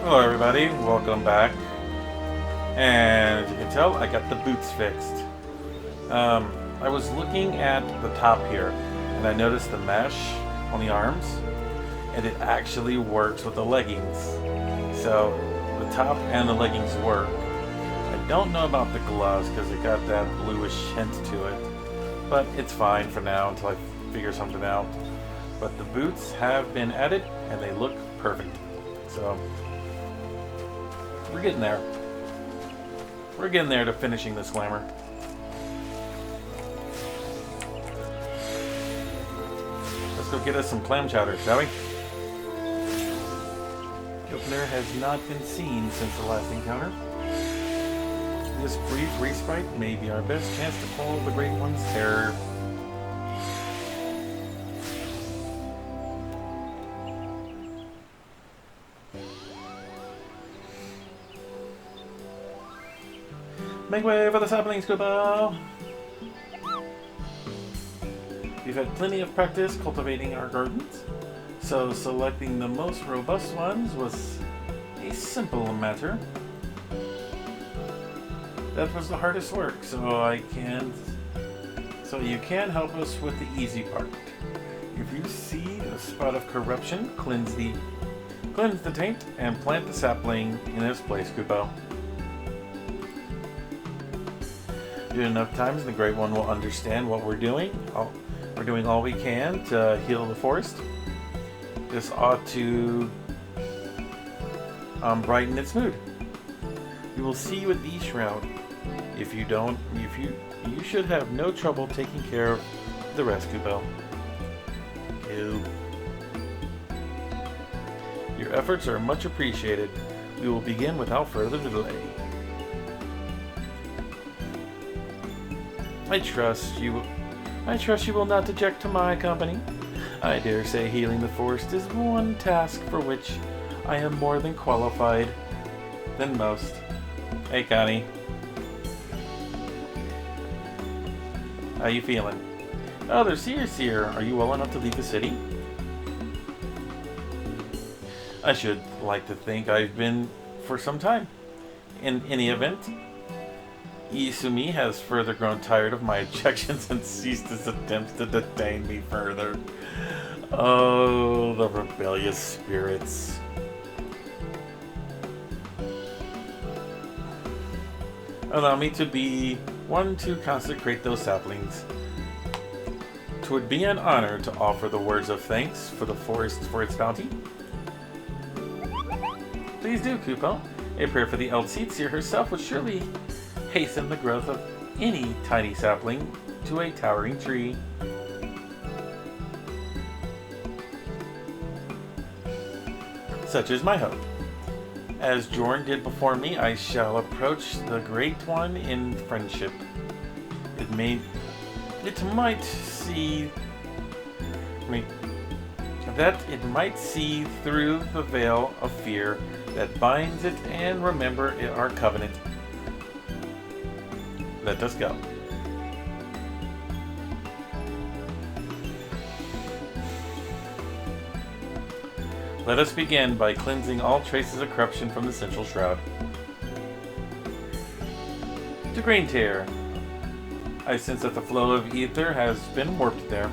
Hello everybody, welcome back. And as you can tell, I got the boots fixed. I was looking at the top here, and I noticed the mesh on the arms, and it actually works with the leggings. So the top and the leggings work. I don't know about the gloves because it got that bluish hint to it, but it's fine for now until I figure something out. But the boots have been added, and they look perfect. So we're getting there. We're getting there to finishing this glamour. Let's go get us some clam chowder, shall we? The opener has not been seen since the last encounter. This brief respite may be our best chance to quell the Great One's terror. Make way for the saplings, Kubo! We've had plenty of practice cultivating our gardens, so selecting the most robust ones was a simple matter. That was the hardest work, so you can help us with the easy part. If you see a spot of corruption, cleanse the taint and plant the sapling in its place, Kubo. Do it enough times, the Great One will understand what we're doing. We're doing all we can to heal the forest. This ought to brighten its mood. We will see you at the shroud. If you don't, you should have no trouble taking care of the rest, Kubo. Your efforts are much appreciated. We will begin without further delay. I trust you will not object to my company. I dare say healing the forest is one task for which I am more than qualified than most. Hey, Connie. How you feeling? Oh, there's Sears here. Are you well enough to leave the city? I should like to think I've been for some time. In any event, Isumi has further grown tired of my objections and ceased his attempts to detain me further. Oh, the rebellious spirits. Allow me to be one to consecrate those saplings. 'Twould be an honor to offer the words of thanks for the forest for its bounty. Please do, Kupo. A prayer for the Eldseatseer herself would surely hasten the growth of any tiny sapling to a towering tree. Such is my hope. As Jorn did before me, I shall approach the Great One in friendship. It might see through the veil of fear that binds it and remember our covenant. Let us go. Let us begin by cleansing all traces of corruption from the central shroud. To Green Tear. I sense that the flow of ether has been warped there.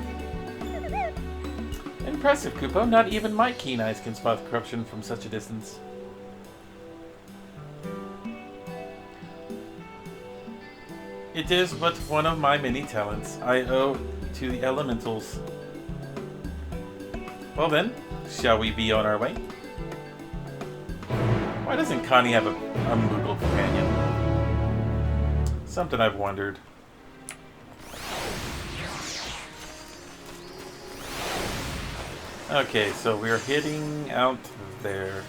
Impressive, Kupo. Not even my keen eyes can spot corruption from such a distance. It is but one of my many talents I owe to the elementals. Well then, shall we be on our way? Why doesn't Connie have a Moogle companion? Something I've wondered. Okay, so we're heading out there.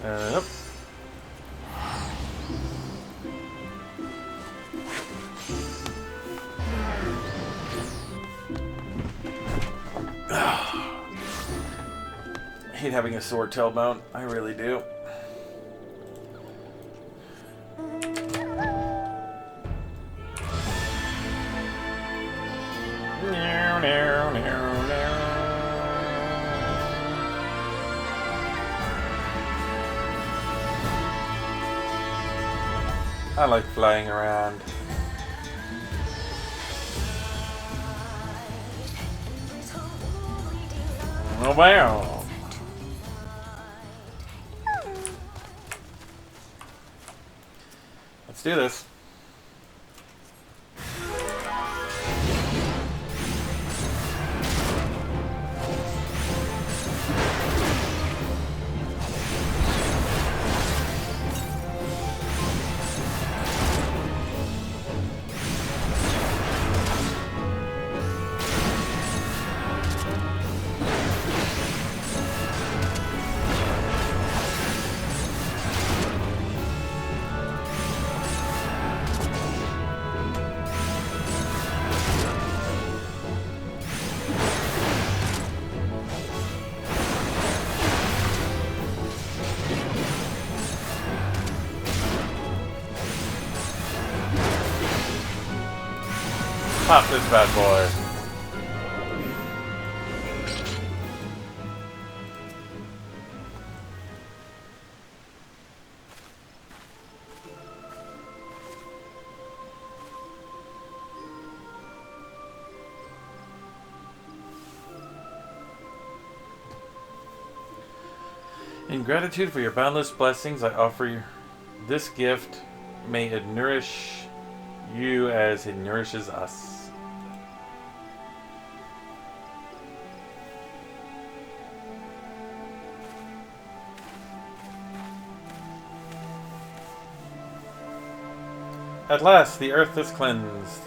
Yep. I hate having a sore tailbone. I really do. I like flying around. Oh wow. Let's do this. Pop this bad boy. In gratitude for your boundless blessings, I offer you this gift. May it nourish you as it nourishes us. At last, the earth is cleansed.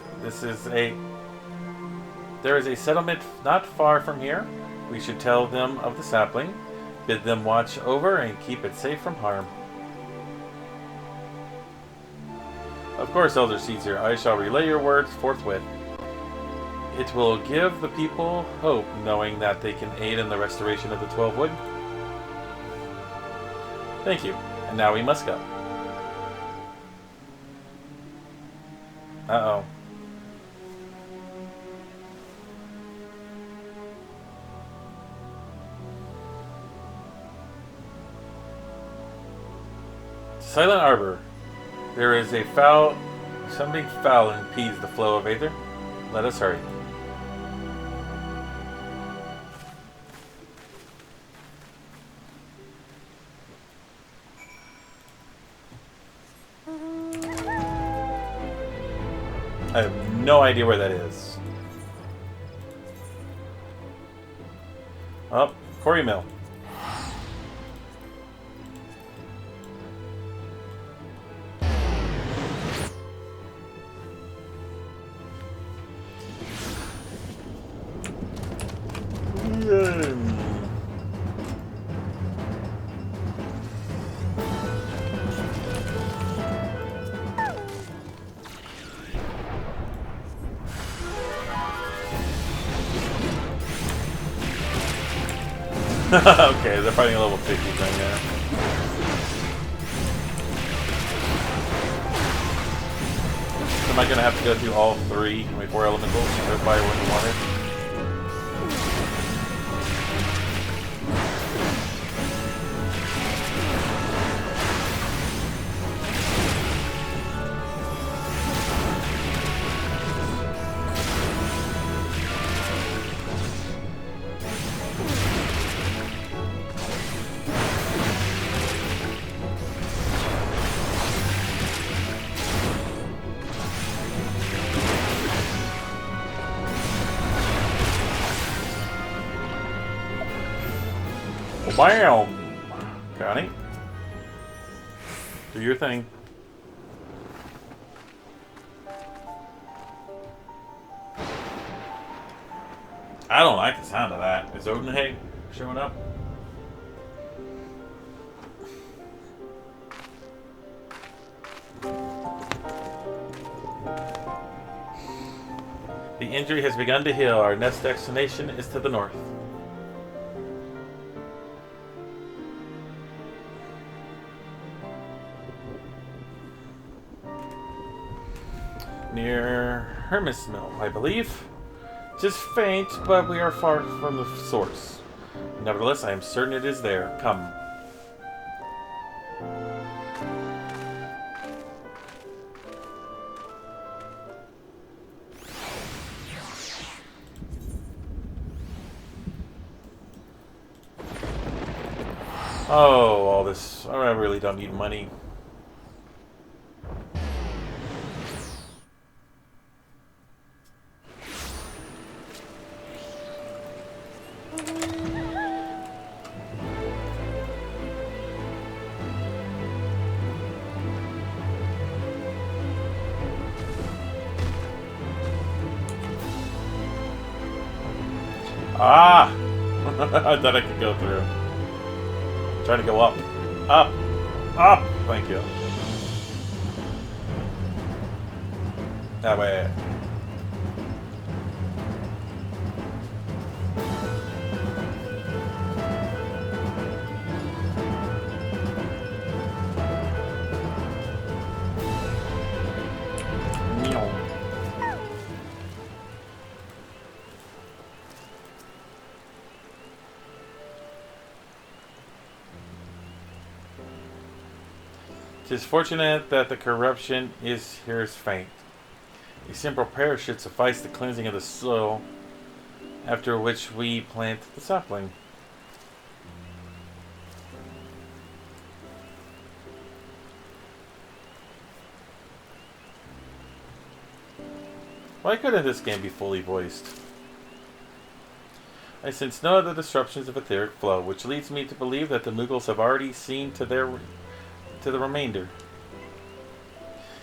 There is a settlement not far from here. We should tell them of the sapling, bid them watch over and keep it safe from harm. Of course, Elder Caesar, I shall relay your words forthwith. It will give the people hope, knowing that they can aid in the restoration of the 12 wood. Thank you. And now we must go. Uh-oh. Silent Arbor. There is something foul impedes the flow of Aether. Let us hurry. I have no idea where that is. Oh, Quarry Mill. Okay, they're fighting a level 50 thing there. So am I gonna have to go through all 4 elementals? Go fire, wind, and water? Bam! Connie. Do your thing. I don't like the sound of that. Is Odenhay showing up? The injury has begun to heal. Our next destination is to the north. Near Hermes Mill, I believe. Just faint, but we are far from the source. Nevertheless, I am certain it is there. Come. Oh, all this. I really don't need money. Ah! I thought I could go through. Trying to go up. Up! Up! Thank you. That way. Tis fortunate that the corruption is here is faint. A simple prayer should suffice the cleansing of the soil, after which we plant the sapling. Why couldn't this game be fully voiced? I sense no other disruptions of etheric flow, which leads me to believe that the Mughals have already seen to the remainder.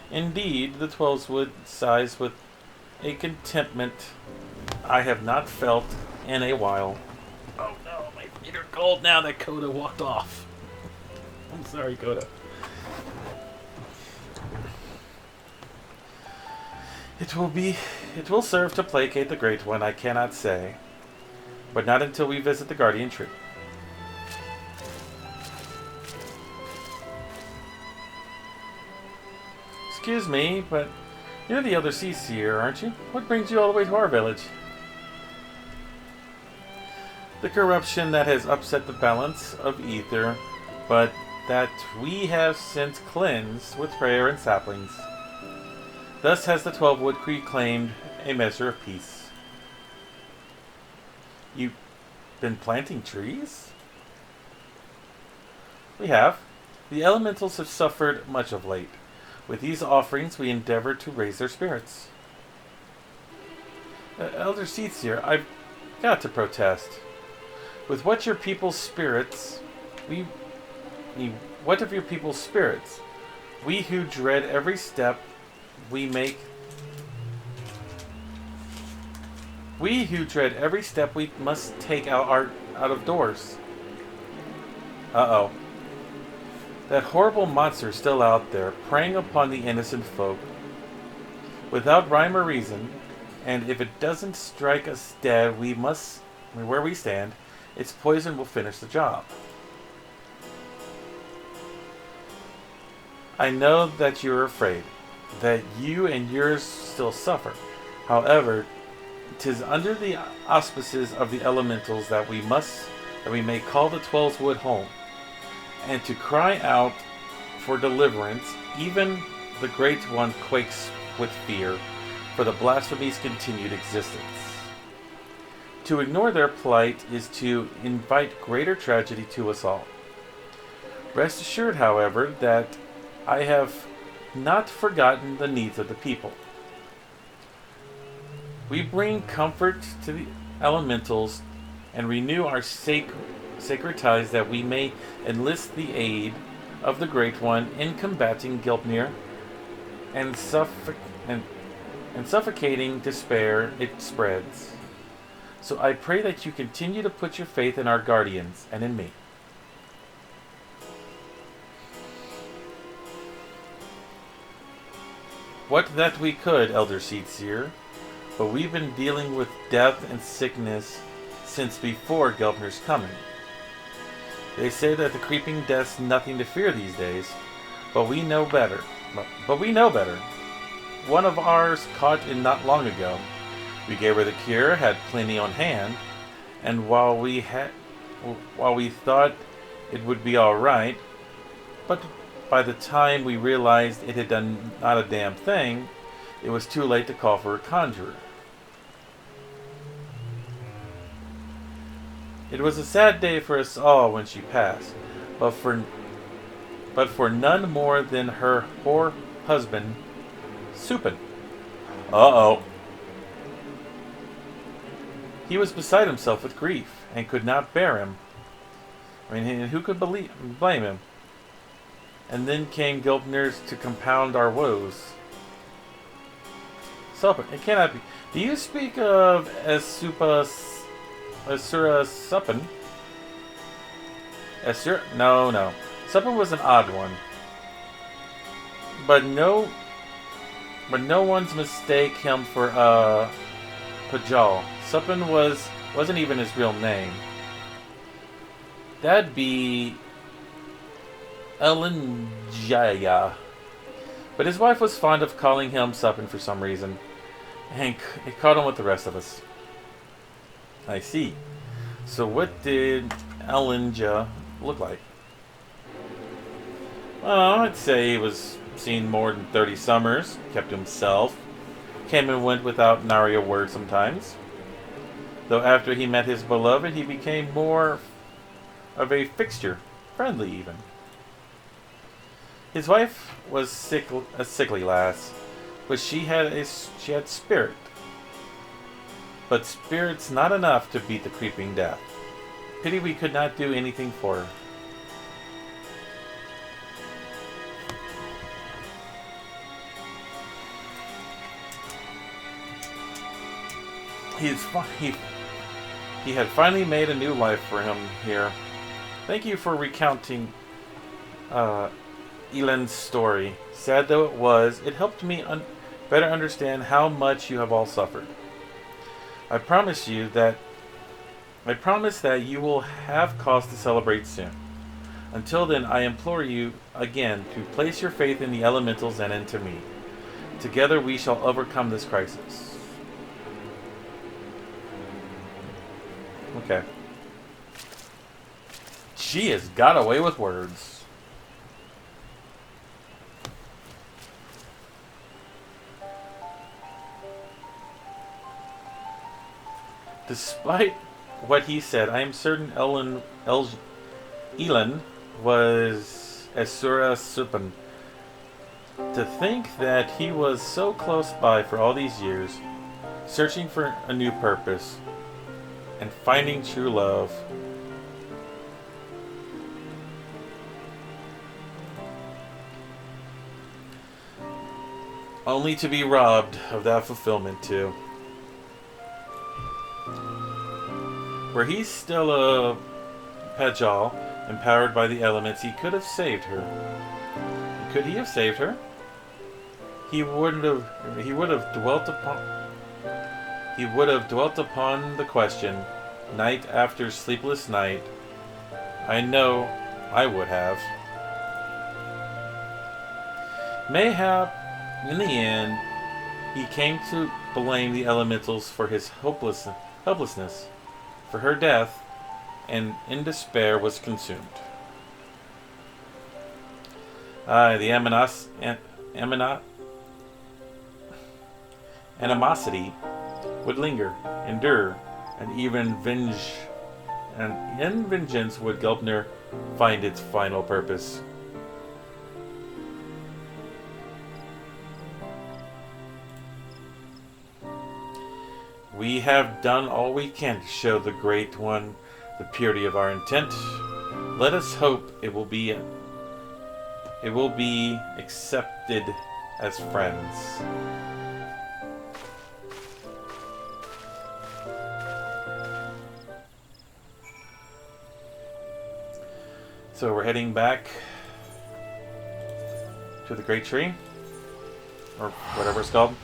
Indeed, the Twelves would sighs with a contentment I have not felt in a while. Oh no, my feet are cold now that Coda walked off. I'm sorry, Coda. It will serve to placate the Great One, I cannot say. But not until we visit the Guardian Tree. Excuse me, but you're the Elder Seer, aren't you? What brings you all the way to our village? The corruption that has upset the balance of ether, but that we have since cleansed with prayer and saplings. Thus has the 12 Wood Creek claimed a measure of peace. You've been planting trees? We have. The elementals have suffered much of late. With these offerings, we endeavor to raise their spirits. Elder Seer, I've got to protest. With what your people's spirits, what of your people's spirits? We who dread every step we make. We who dread every step we must take out of doors. Uh-oh. That horrible monster is still out there, preying upon the innocent folk. Without rhyme or reason, and if it doesn't strike us dead, where we stand, its poison will finish the job. I know that you're afraid, that you and yours still suffer. However, 'tis under the auspices of the elementals that we may call the 12's Wood home. And to cry out for deliverance, even the Great One quakes with fear for the blasphemy's continued existence. To ignore their plight is to invite greater tragedy to us all. Rest assured, however, that I have not forgotten the needs of the people. We bring comfort to the elementals and renew our sacred ties that we may enlist the aid of the Great One in combating Gilpnir and suffocating despair it spreads. So I pray that you continue to put your faith in our guardians and in me. What that we could, Elder Seer, but we've been dealing with death and sickness since before Gilpnir's coming. They say that the creeping death's nothing to fear these days, but we know better. One of ours caught in not long ago. We gave her the cure, had plenty on hand, and while we thought it would be all right, but by the time we realized it had done not a damn thing, it was too late to call for a conjurer. It was a sad day for us all when she passed, but for none more than her poor husband, Supin. Uh-oh. He was beside himself with grief, and could not bear him. I mean, who could blame him? And then came Gilpners to compound our woes. Supin, it cannot be. Do you speak of Asura Supin? No. Supin was an odd one. But no one's mistake him for Pajal. Supin wasn't even his real name. That'd be Elinjaya. But his wife was fond of calling him Supin for some reason. And it caught on with the rest of us. I see. So what did Elinja look like? Well, I'd say he was seen more than 30 summers, kept to himself, came and went without nary a word sometimes. Though after he met his beloved, he became more of a fixture, friendly even. His wife was a sickly lass, but she had spirit. But spirit's not enough to beat the creeping death. Pity we could not do anything for her. He had finally made a new life for him here. Thank you for recounting Elen's story. Sad though it was, it helped me better understand how much you have all suffered. I promise that you will have cause to celebrate soon. Until then, I implore you again to place your faith in the elementals and into me. Together we shall overcome this crisis. Okay. She has got away with words. Despite what he said, I am certain Elan was Asura Supin. To think that he was so close by for all these years, searching for a new purpose and finding true love. Only to be robbed of that fulfillment too. Were he still a Pajal, empowered by the elements, he could have saved her. Could he have saved her? He would have dwelt upon the question, night after sleepless night. I know I would have. Mayhap, in the end, he came to blame the elementals for his helplessness, for her death, and in despair was consumed. The animosity would linger, endure, and even in vengeance would Gulpner find its final purpose. We have done all we can to show the Great One the purity of our intent. Let us hope it will be accepted as friends. So we're heading back to the Great Tree, or whatever it's called.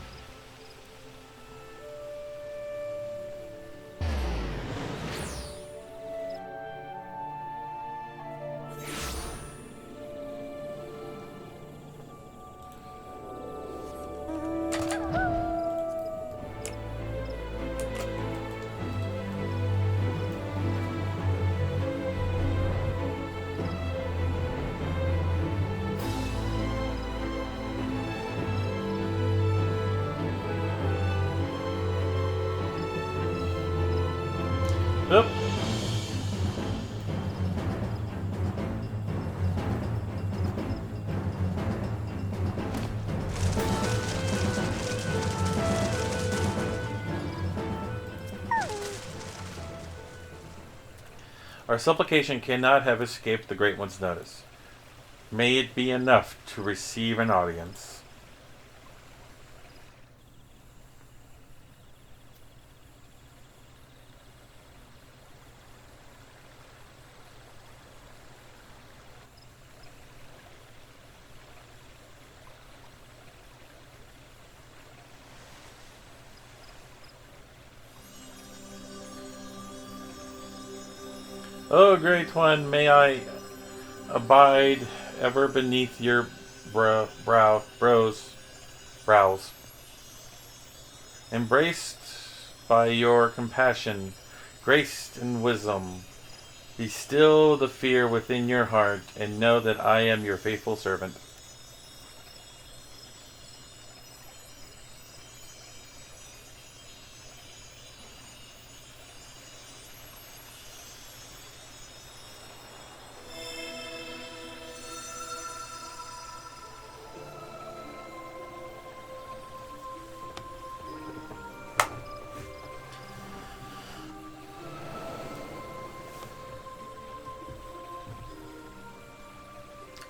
Our supplication cannot have escaped the Great One's notice. May it be enough to receive an audience. O Great One, may I abide ever beneath your brows, embraced by your compassion, graced in wisdom. Be still the fear within your heart, and know that I am your faithful servant.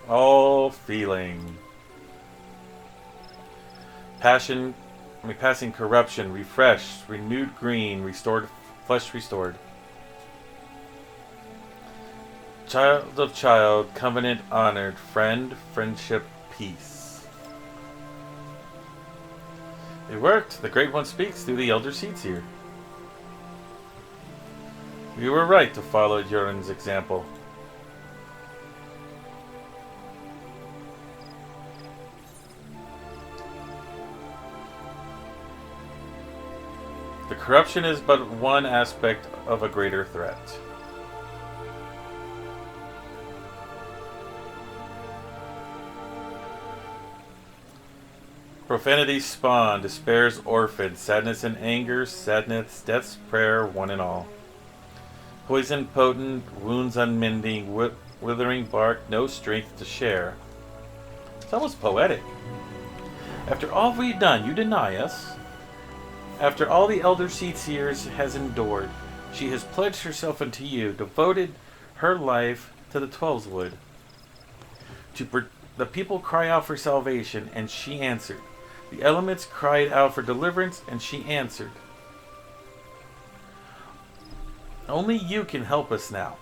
All feeling. Passing corruption, refreshed, renewed green, restored, flesh restored. Child of child, covenant honored, friend, friendship, peace. It worked. The Great One speaks through the Elder Seats here. We were right to follow Joran's example. The corruption is but one aspect of a greater threat. Profanity spawn, despair's orphan, sadness and anger, sadness, death's prayer, one and all. Poison potent, wounds unmending, withering bark, no strength to share. It's almost poetic. After all we've done, you deny us. After all the Elder Seatseers has endured, she has pledged herself unto you, devoted her life to the Twelveswood. The people cry out for salvation, and she answered. The elements cried out for deliverance, and she answered. Only you can help us now.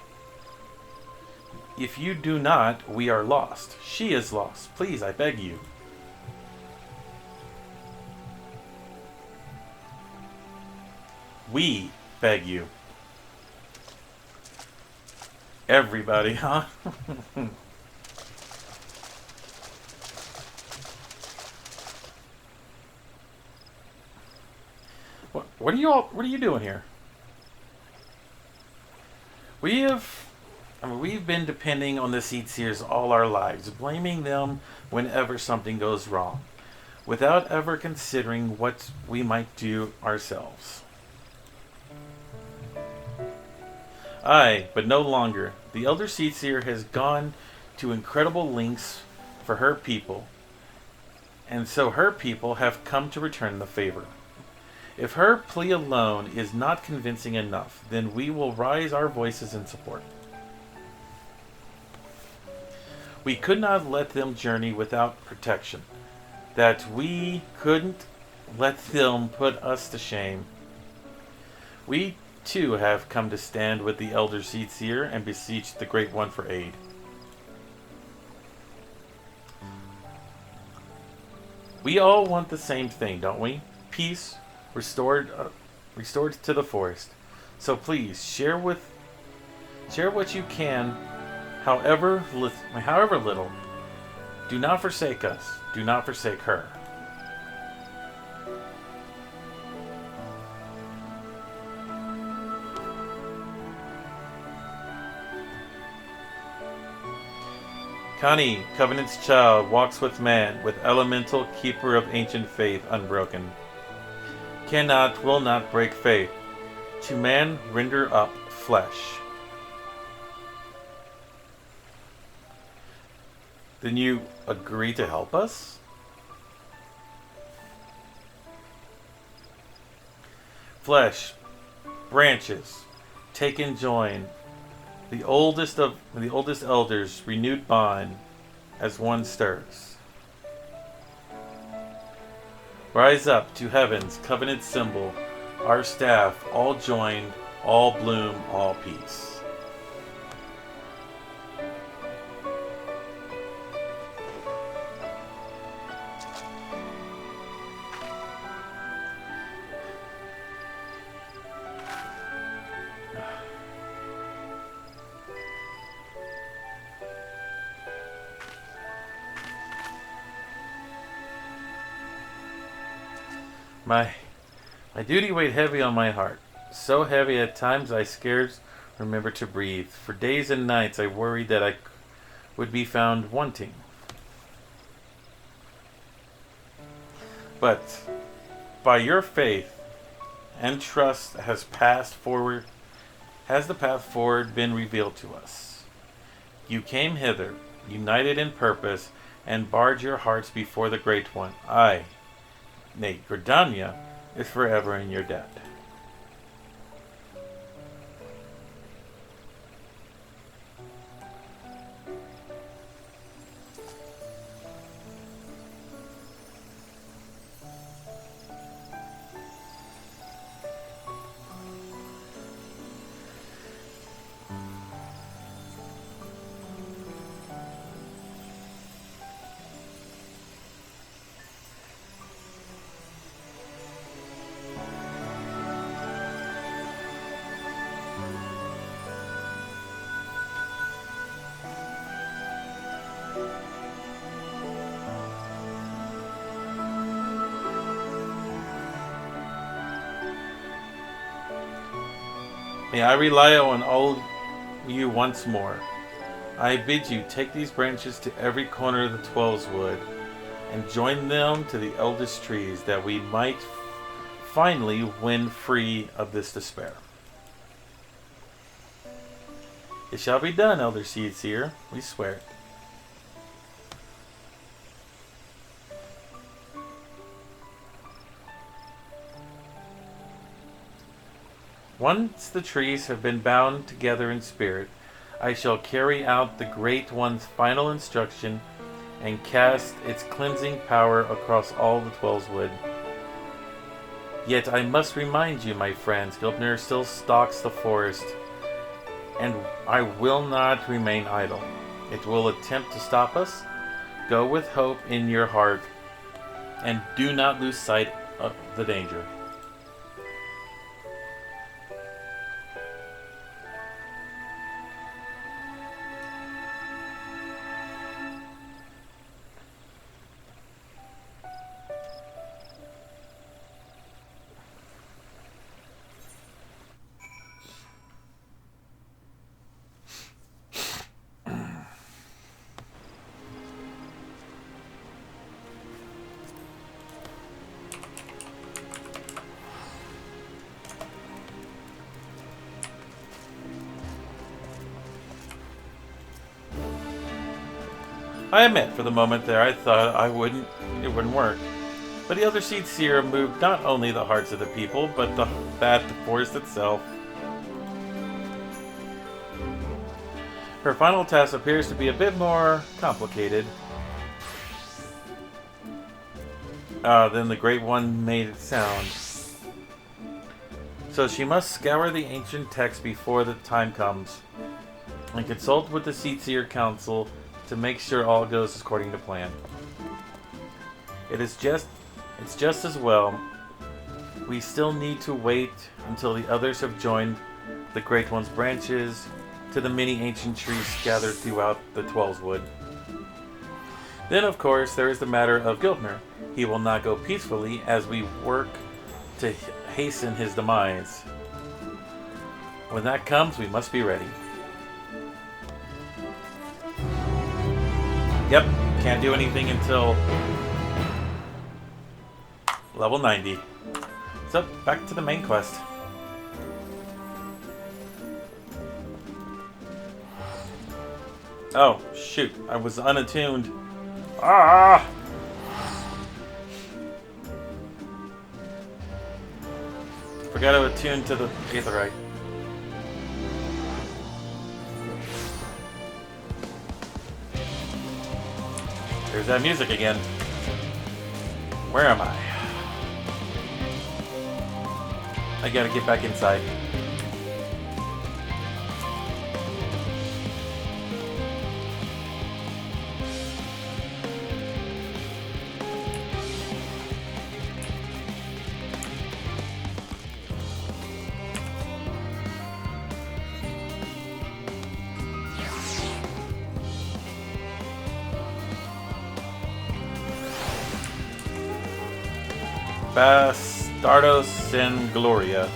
If you do not, we are lost. She is lost. Please, I beg you. We beg you. Everybody, huh? What are you doing here? We've been depending on the Seatseers all our lives, blaming them whenever something goes wrong, without ever considering what we might do ourselves. Aye, but no longer. The Elder Seatseer has gone to incredible lengths for her people, and so her people have come to return the favor. If her plea alone is not convincing enough, then we will raise our voices in support. We could not let them journey without protection, that we couldn't let them put us to shame. We too have come to stand with the Elder Seatseer and beseech the Great One for aid. We all want the same thing, don't we? Peace, restored to the forest. So please share what you can, however little. Do not forsake us. Do not forsake her. Connie, Covenant's child, walks with man, with elemental, keeper of ancient faith, unbroken. Cannot, will not break faith. To man render up flesh. Then you agree to help us? Flesh, branches, take and join, The oldest elders, renewed bond as one stirs. Rise up to heaven's covenant symbol, our staff, all joined, all bloom, all peace. My duty weighed heavy on my heart. So heavy at times I scarce remember to breathe. For days and nights I worried that I would be found wanting. But by your faith and trust has the path forward been revealed to us. You came hither, united in purpose, and bared your hearts before the Great One. Nay, Gridania is forever in your debt. May I rely on all you once more. I bid you take these branches to every corner of the Twelveswood and join them to the eldest trees, that we might finally win free of this despair. It shall be done, Elder Seedseer. We swear it. Once the trees have been bound together in spirit, I shall carry out the Great One's final instruction and cast its cleansing power across all the Twelveswood. Yet I must remind you, my friends, Gilpner still stalks the forest, and I will not remain idle. It will attempt to stop us. Go with hope in your heart, and do not lose sight of the danger. I admit, for the moment there, I thought it wouldn't work. But the Elder Seedseer moved not only the hearts of the people, but the forest itself. Her final task appears to be a bit more complicated than the Great One made it sound. So she must scour the ancient text before the time comes, and consult with the Seedseer Council to make sure all goes according to plan. It's just as well. We still need to wait until the others have joined the Great One's branches to the many ancient trees scattered throughout the Twelveswood. Then, of course, there is the matter of Gilpner. He will not go peacefully as we work to hasten his demise. When that comes, we must be ready. Yep, can't do anything until level 90. So, back to the main quest. Oh, shoot, I was unattuned. Ah! Forgot to attune to the aetheryte. There's that music again. Where am I? I gotta get back inside. Bastardos and Gloria.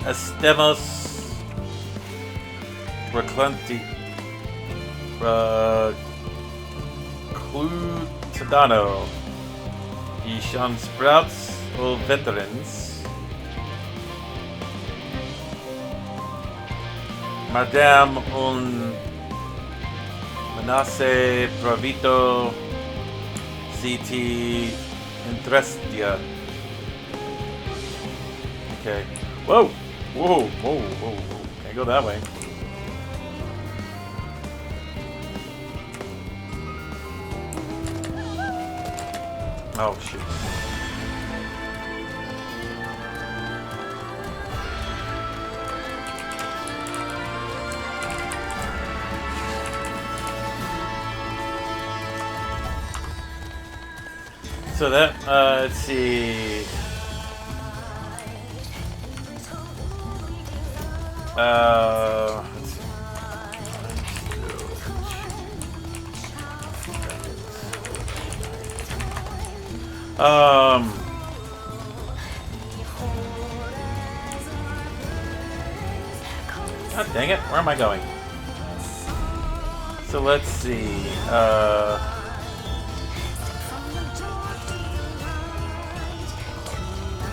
Estemos Reclenti Clutadano. Ishan Sprouts o Veterans. Madame un Manasse Bravito CT Interestia. Okay. Whoa! Whoa! Whoa! Whoa! Whoa! Can't go that way. Oh shit. So that, let's see. Let's see. God dang it, where am I going? So let's see.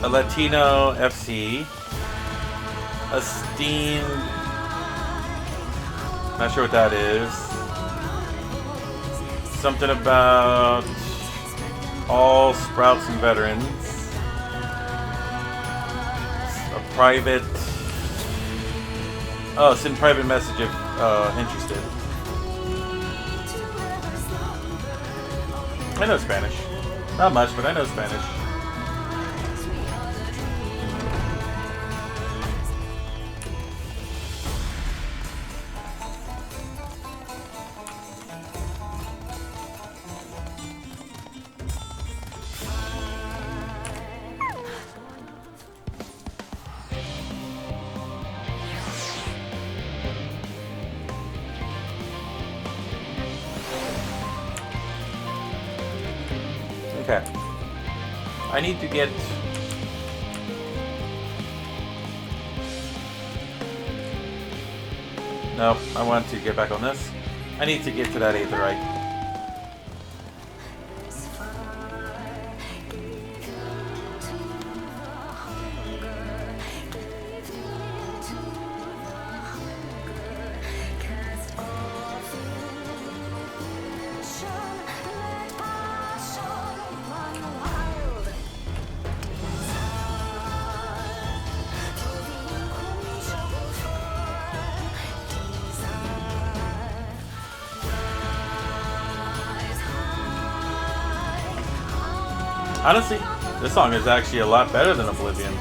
A Latino FC, esteemed, not sure what that is, something about all Sprouts and Veterans, a private, oh, send private message if interested. I know Spanish, not much, but I know Spanish. Okay. I need to get... Nope, I want to get back on this. I need to get to that aetherite. Honestly, this song is actually a lot better than Oblivion.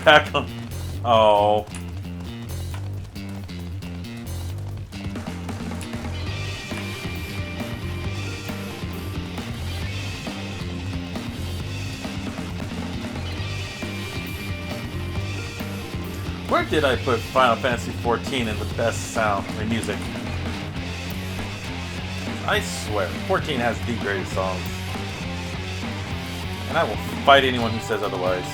Pateron. Oh. Where did I put Final Fantasy XIV in the best sound and music? I swear, 14 has the greatest songs. And I will fight anyone who says otherwise.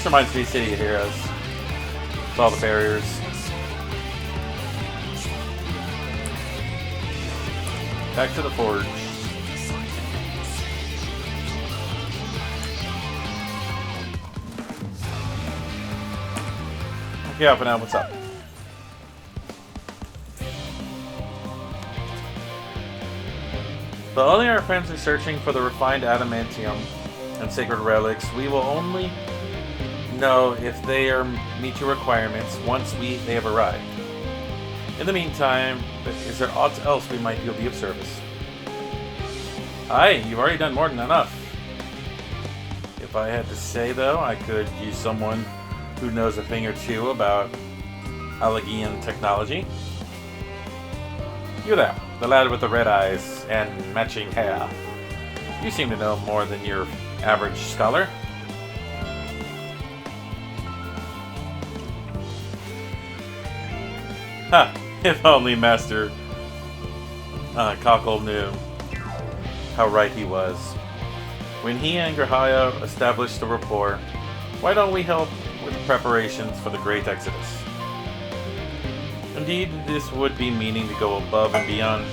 This reminds me of City of Heroes. With all the barriers. Back to the forge. Okay, up and out, what's up? But only our friends are searching for the refined adamantium and sacred relics. We will only know if they meet your requirements once they have arrived. In the meantime, is there aught else we might be able to be of service? Aye, you've already done more than enough. If I had to say, though, I could use someone who knows a thing or two about Allegian technology. You there, the lad with the red eyes and matching hair. You seem to know more than your average scholar. Ha! If only Master Cockle knew how right he was. When he and Grahaya established the rapport, why don't we help with preparations for the Great Exodus? Indeed, this would be meaning to go above and beyond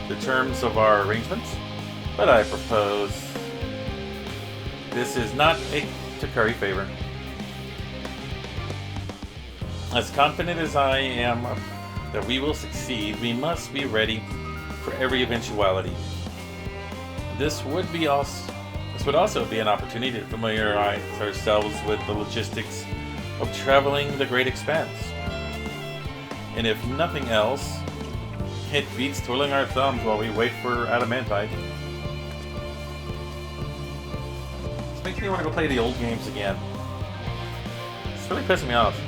the terms of our arrangements, but I propose this is not to curry favor. As confident as I am that we will succeed, we must be ready for every eventuality. This would also be an opportunity to familiarize ourselves with the logistics of traveling the great expanse. And if nothing else, it beats twiddling our thumbs while we wait for adamantite. This makes me want to go play the old games again. It's really pissing me off.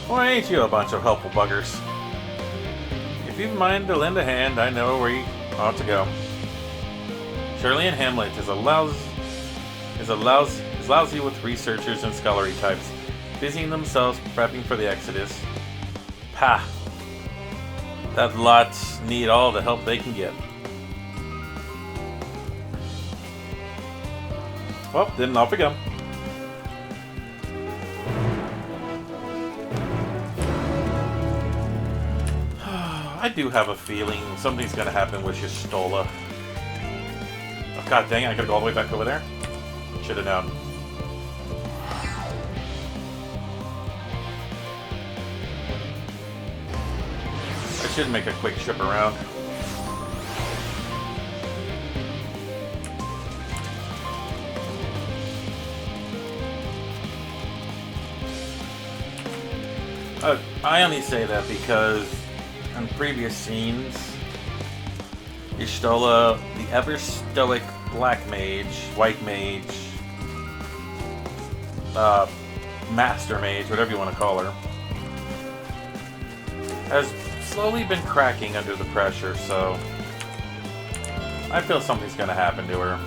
Why ain't you a bunch of helpful buggers? If you've mind to lend a hand, I know where you ought to go. Shirley and Hamlet is lousy with researchers and scholarly types, busying themselves prepping for the Exodus. Pah! That lot need all the help they can get. Well, then off we go. I do have a feeling something's gonna happen with Y'shtola. Oh, god dang it, I gotta go all the way back over there? Should have known. I should make a quick trip around. I only say that because in previous scenes, Y'shtola, the ever stoic black mage, white mage, master mage, whatever you want to call her, has slowly been cracking under the pressure, so I feel something's going to happen to her.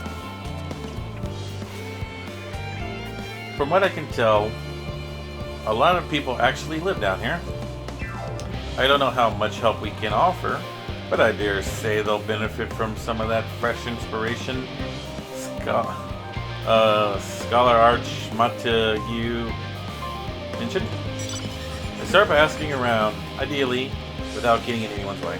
From what I can tell, a lot of people actually live down here. I don't know how much help we can offer, but I dare say they'll benefit from some of that fresh inspiration Scholar Arch Montague mentioned. I start by asking around, ideally without getting in anyone's way.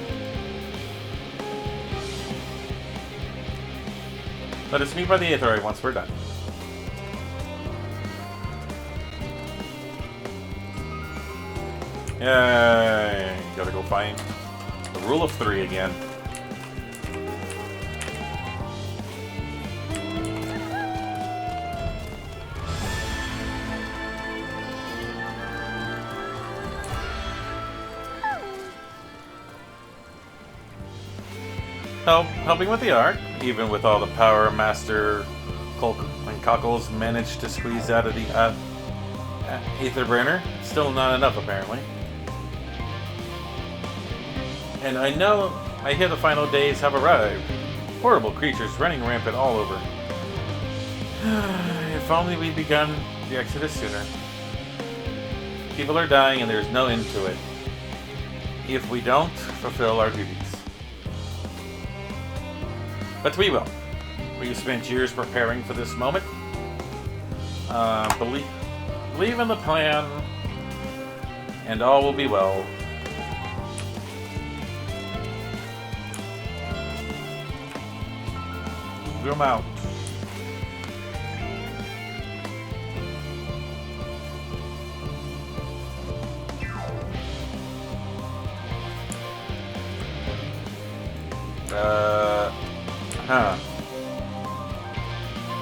Let us meet by the Aetheroid once we're done. Yay! Gotta go find the rule of 3 again. Helping with the art, even with all the power Master and Cockles managed to squeeze out of the Aetherburner, still not enough apparently. And I hear the final days have arrived. Horrible creatures running rampant all over. If only we'd begun the Exodus sooner. People are dying and there's no end to it. If we don't fulfill our duties. But we will. We have spent years preparing for this moment. Believe in the plan, and all will be well. Zoom out.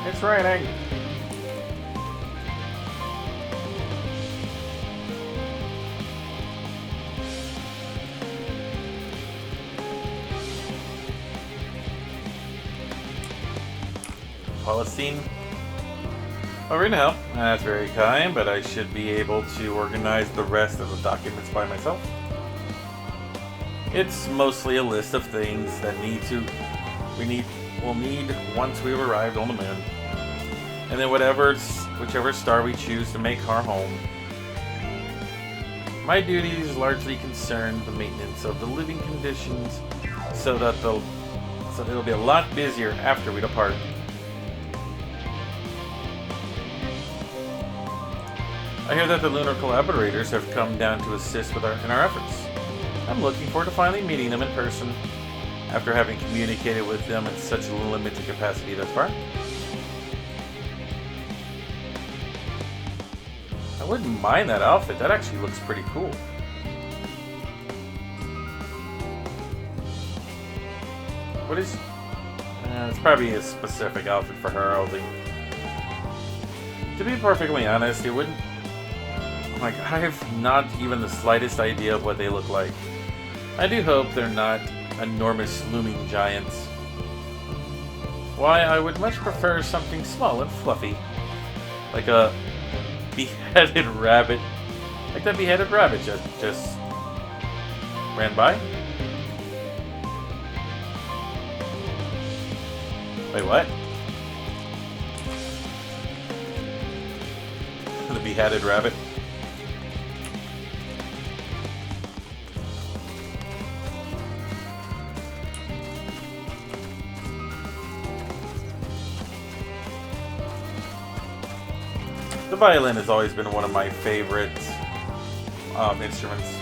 It's raining. Palestine. Over to help. That's very kind, but I should be able to organize the rest of the documents by myself. It's mostly a list of things that we'll need once we've arrived on the moon. And then whichever star we choose to make our home. My duties largely concern the maintenance of the living conditions so that it'll be a lot busier after we depart. I hear that the lunar collaborators have come down to assist in our efforts. I'm looking forward to finally meeting them in person after having communicated with them in such a limited capacity thus far. I wouldn't mind that outfit. That actually looks pretty cool. What is... it's probably a specific outfit for her, I think. To be perfectly honest, it wouldn't... I have not even the slightest idea of what they look like. I do hope they're not enormous looming giants. Why, I would much prefer something small and fluffy. Like a beheaded rabbit. Like that beheaded rabbit just ran by. Wait, what? The beheaded rabbit? The violin has always been one of my favorite instruments.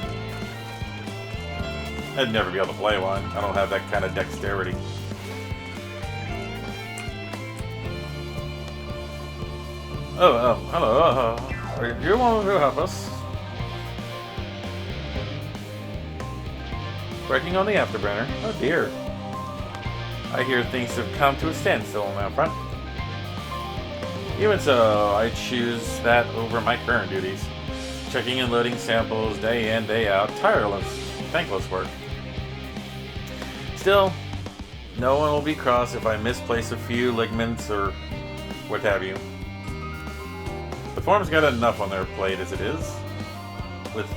I'd never be able to play one. I don't have that kind of dexterity. Hello. Are you one to help us? Working on the afterburner. Oh dear. I hear things have come to a standstill on that front. Even so, I choose that over my current duties. Checking and loading samples day in, day out. Tireless, thankless work. Still, no one will be cross if I misplace a few ligaments or what have you. The form's got enough on their plate as it is. With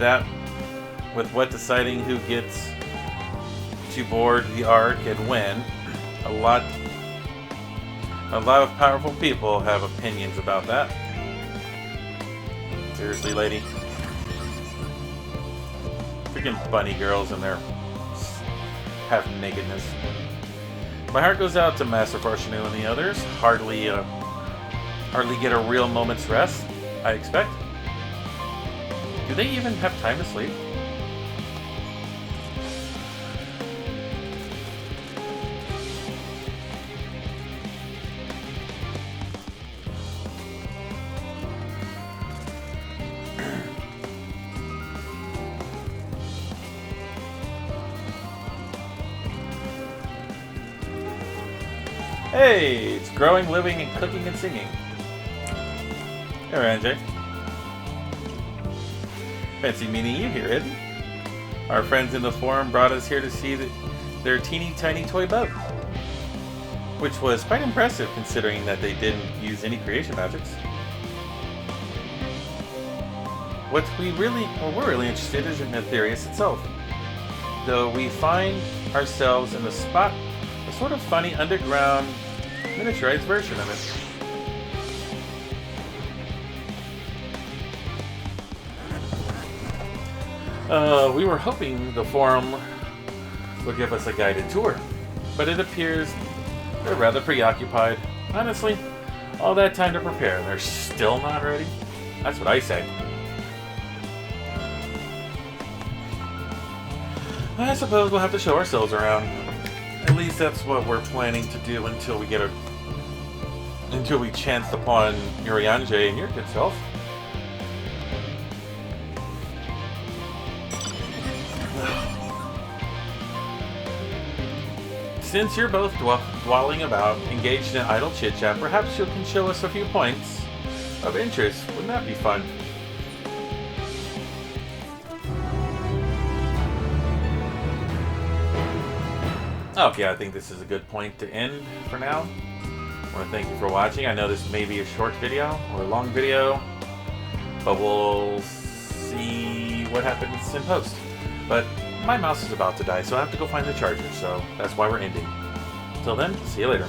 what deciding who gets to board the Ark and when, a lot of powerful people have opinions about that. Seriously, lady. Freaking bunny girls in their half-nakedness. My heart goes out to Master Farshanu and the others. Hardly get a real moment's rest, I expect. Do they even have time to sleep? Hey, it's growing, living, and cooking and singing. Hey, Ranjay. Fancy meeting you here, Ed. Our friends in the forum brought us here to see their teeny tiny toy boat, which was quite impressive considering that they didn't use any creation magics. What we're really interested is in Aetherius itself, though we find ourselves in a sort of funny underground miniaturized version of it. We were hoping the forum would give us a guided tour, but it appears they're rather preoccupied. Honestly, All that time to prepare, and they're still not ready? That's what I say. I suppose we'll have to show ourselves around. At least that's what we're planning to do until we chance upon Urianger and your good self. Since you're both dwelling about, engaged in idle chit-chat, perhaps you can show us a few points of interest. Wouldn't that be fun? Okay, I think this is a good point to end for now. I want to thank you for watching. I know this may be a short video or a long video, but we'll see what happens in post. But my mouse is about to die, so I have to go find the charger, so that's why we're ending. Until then, see you later.